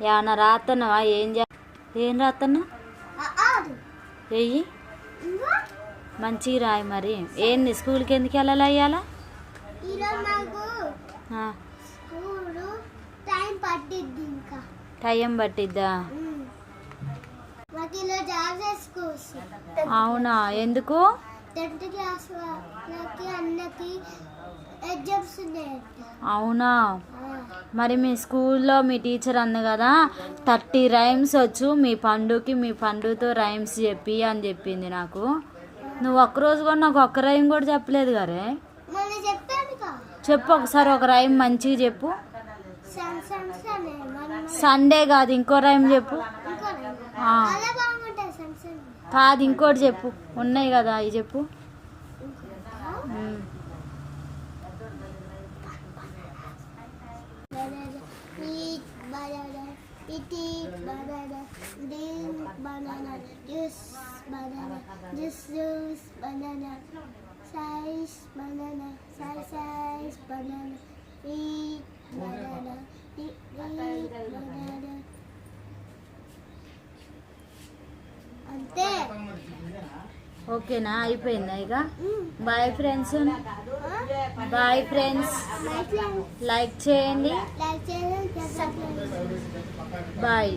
ఏమన్నా రాత్తన్నావా? ఏం రాత్తన్నా? వెయ్యి మంచిగా రాయి. మరి ఏంది స్కూల్కి ఎందుకు వెళ్ళాలి? అయ్యాలా టైం పట్టిద్దా? అవునా, ఎందుకు? అవునా, మరి మీ స్కూల్లో మీ టీచర్ అంది కదా 30 రైమ్స్ వచ్చు మీ పండుతో రైమ్స్ చెప్పి అని చెప్పింది నాకు. నువ్వు ఒక్కరోజు కూడా నాకు ఒక్క రైమ్ కూడా చెప్పలేదు గారే. చెప్పు ఒకసారి, ఒక రైమ్ మంచిగా చెప్పు. సండే కాదు, ఇంకో రైమ్ చెప్పు. కాదు, ఇంకోటి చెప్పు. ఉన్నాయి కదా, అవి చెప్పు. Eat banana, drink banana, juice banana, juice banana, size banana, size banana, eat banana, eat banana. అంతే. ఓకేనా, అయిపోయిందా ఇక? Bye friends. Bye friends. Like చేయండి. బాయ్.